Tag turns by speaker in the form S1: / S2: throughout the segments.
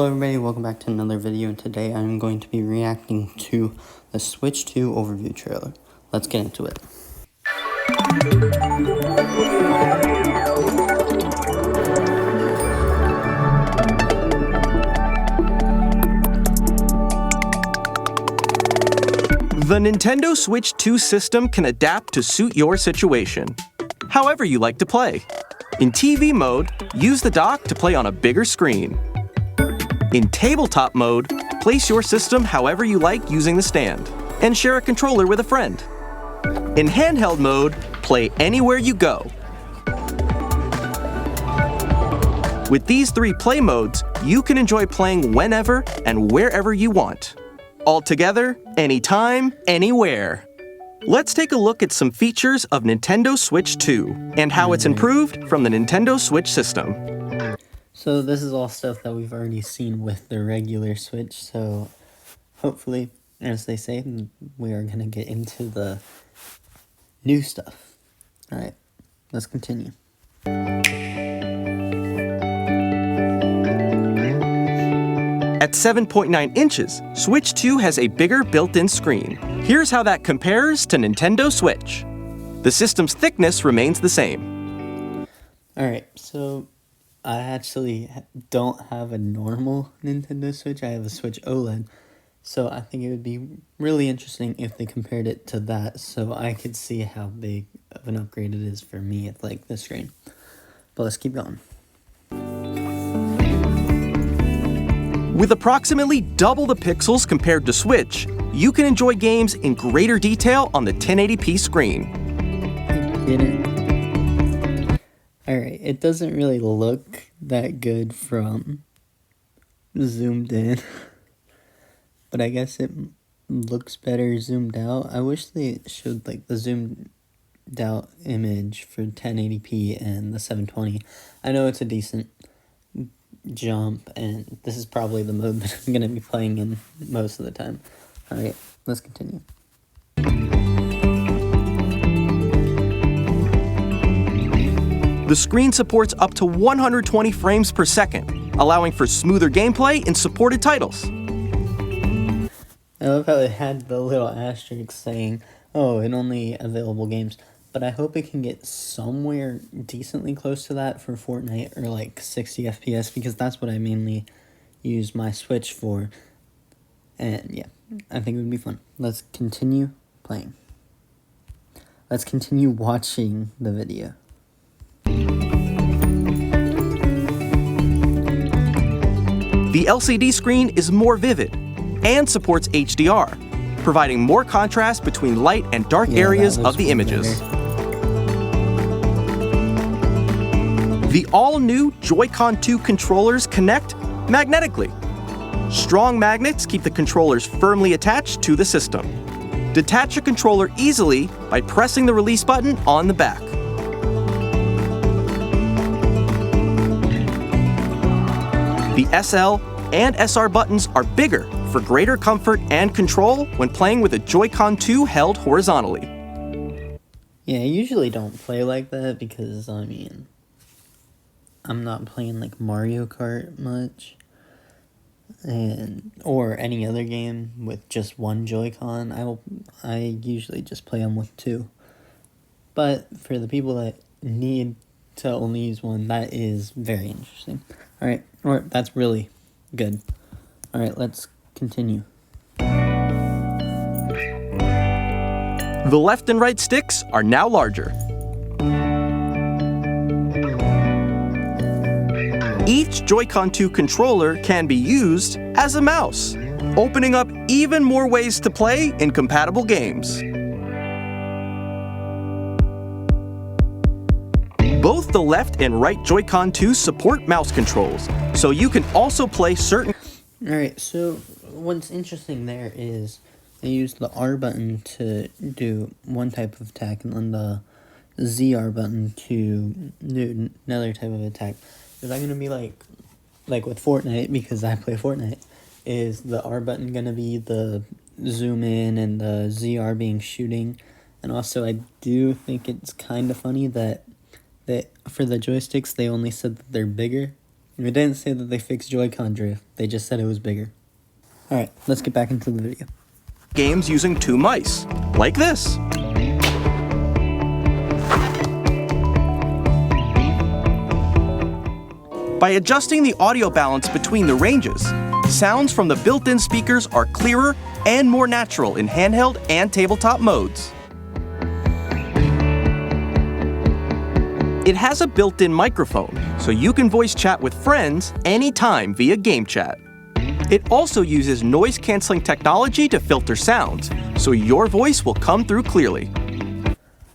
S1: Hello everybody, welcome back to another video, and today I'm going to be reacting to the Switch 2 overview trailer. Let's get into it.
S2: The Nintendo Switch 2 system can adapt to suit your situation, however you like to play. In TV mode, use the dock to play on a bigger screen. In tabletop mode, place your system however you like using the stand, and share a controller with a friend. In handheld mode, play anywhere you go. With these three play modes, you can enjoy playing whenever and wherever you want. All together, anytime, anywhere. Let's take a look at some features of Nintendo Switch 2 and how it's improved from the Nintendo Switch system.
S1: So this is all stuff that we've already seen with the regular Switch, so hopefully, as they say, we are going to get into the new stuff. Alright, let's continue.
S2: At 7.9 inches, Switch 2 has a bigger built-in screen. Here's how that compares to Nintendo Switch. The system's thickness remains the same.
S1: Alright, so I actually don't have a normal Nintendo Switch. I have a Switch OLED. So I think it would be really interesting if they compared it to that so I could see how big of an upgrade it is for me at like the screen. But let's keep going.
S2: With approximately double the pixels compared to Switch, you can enjoy games in greater detail on the 1080p screen.
S1: Get it? Alright, it doesn't really look that good from zoomed in, but I guess it looks better zoomed out. I wish they showed like the zoomed out image for 1080p and the 720. I know it's a decent jump, and this is probably the mode that I'm going to be playing in most of the time. Alright, let's continue.
S2: The screen supports up to 120 frames per second, allowing for smoother gameplay in supported titles.
S1: I love how it had the little asterisk saying, oh, and only available games. But I hope it can get somewhere decently close to that for Fortnite or like 60 FPS, because that's what I mainly use my Switch for. And yeah, I think it would be fun. Let's continue playing. Let's continue watching the video.
S2: The LCD screen is more vivid and supports HDR, providing more contrast between light and dark areas of the images.
S1: Better.
S2: The all-new Joy-Con 2 controllers connect magnetically. Strong magnets keep the controllers firmly attached to the system. Detach a controller easily by pressing the release button on the back. The SL and SR buttons are bigger for greater comfort and control when playing with a Joy-Con 2 held horizontally.
S1: Yeah, I usually don't play like that because, I mean, I'm not playing like Mario Kart much, or any other game with just one Joy-Con. I usually just play them with two. But for the people that need to only use one, that is very interesting. Alright, that's really good. Alright, let's continue.
S2: The left and right sticks are now larger. Each Joy-Con 2 controller can be used as a mouse, opening up even more ways to play in compatible games. Both the left and right Joy-Con 2 support mouse controls, so you can also play certain...
S1: Alright, so what's interesting there is they use the R button to do one type of attack and then the ZR button to do another type of attack. Is that going to be like with Fortnite, because I play Fortnite, is the R button going to be the zoom in and the ZR being shooting? And also I do think it's kind of funny that for the joysticks they only said that they're bigger And it didn't say that they fixed Joy-Con drift, they just said it was bigger. Alright, let's get back into the video.
S2: Games using 2 mice, like this. By adjusting the audio balance between the ranges, sounds from the built-in speakers are clearer and more natural in handheld and tabletop modes. It has a built-in microphone, so you can voice chat with friends anytime via game chat. It also uses noise-canceling technology to filter sounds, so your voice will come through clearly.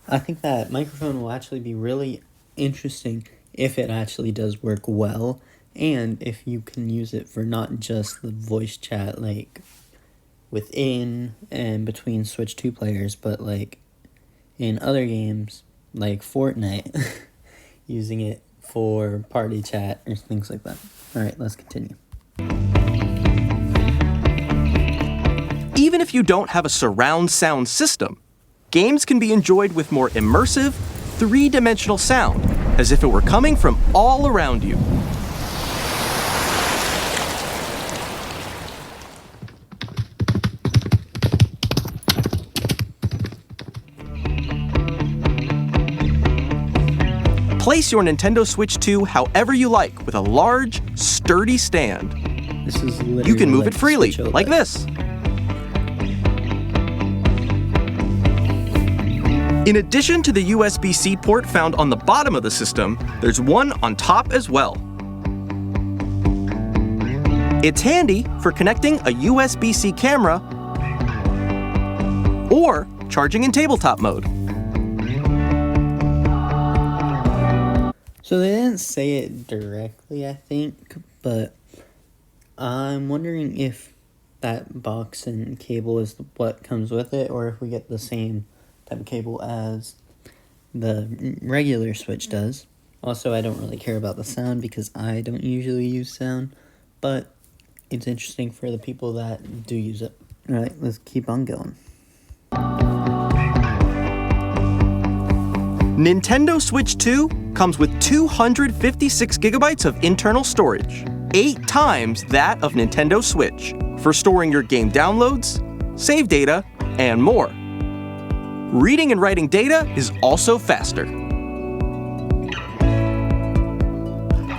S1: I think that microphone will actually be really interesting if it actually does work well, and if you can use it for not just the voice chat, like within and between Switch 2 players, but like in other games, like Fortnite, using it for party chat or things like that. Alright, let's continue.
S2: Even if you don't have a surround sound system, games can be enjoyed with more immersive, three-dimensional sound, as if it were coming from all around you. Place your Nintendo Switch 2 however you like with a large, sturdy stand.
S1: This is literally
S2: You can move
S1: like
S2: it freely,
S1: Switch OLED.
S2: like this. In addition to the USB-C port found on the bottom of the system, there's one on top as well. It's handy for connecting a USB-C camera or charging in tabletop mode.
S1: So they didn't say it directly, I think, but I'm wondering if that box and cable is what comes with it, or if we get the same type of cable as the regular Switch does. Also, I don't really care about the sound because I don't usually use sound, but it's interesting for the people that do use it. Alright, let's keep on going.
S2: Nintendo Switch 2 comes with 256 gigabytes of internal storage, 8 times that of Nintendo Switch, for storing your game downloads, save data, and more. Reading and writing data is also faster.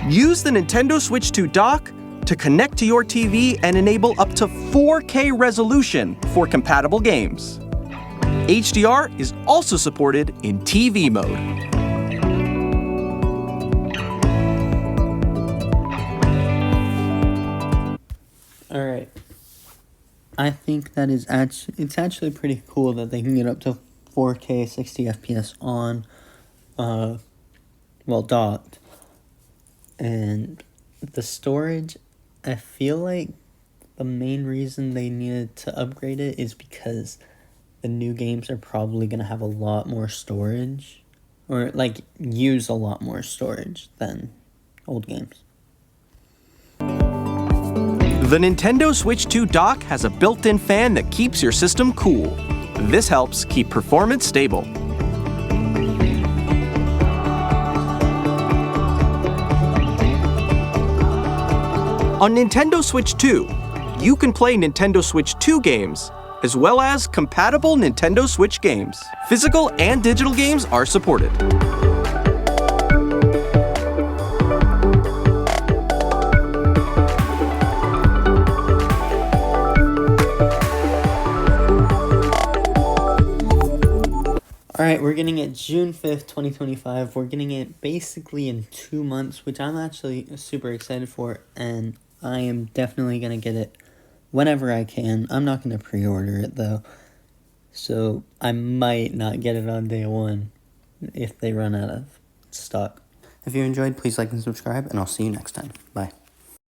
S2: Use the Nintendo Switch 2 dock to connect to your TV and enable up to 4K resolution for compatible games. HDR is also supported in TV mode.
S1: Alright. I think that is it's actually pretty cool that they can get up to 4K 60 FPS on docked. And the storage, I feel like the main reason they needed to upgrade it is because the new games are probably going to have a lot more storage, or like use a lot more storage than old games.
S2: The Nintendo Switch 2 dock has a built-in fan that keeps your system cool. This helps keep performance stable. On Nintendo Switch 2, you can play Nintendo Switch 2 games, as well as compatible Nintendo Switch games. Physical and digital games are supported.
S1: Alright, we're getting it June 5th, 2025. We're getting it basically in 2 months, which I'm actually super excited for, and I am definitely going to get it whenever I can. I'm not going to pre-order it, though, so I might not get it on day one if they run out of stock. If you enjoyed, please like and subscribe, and I'll see you next time. Bye.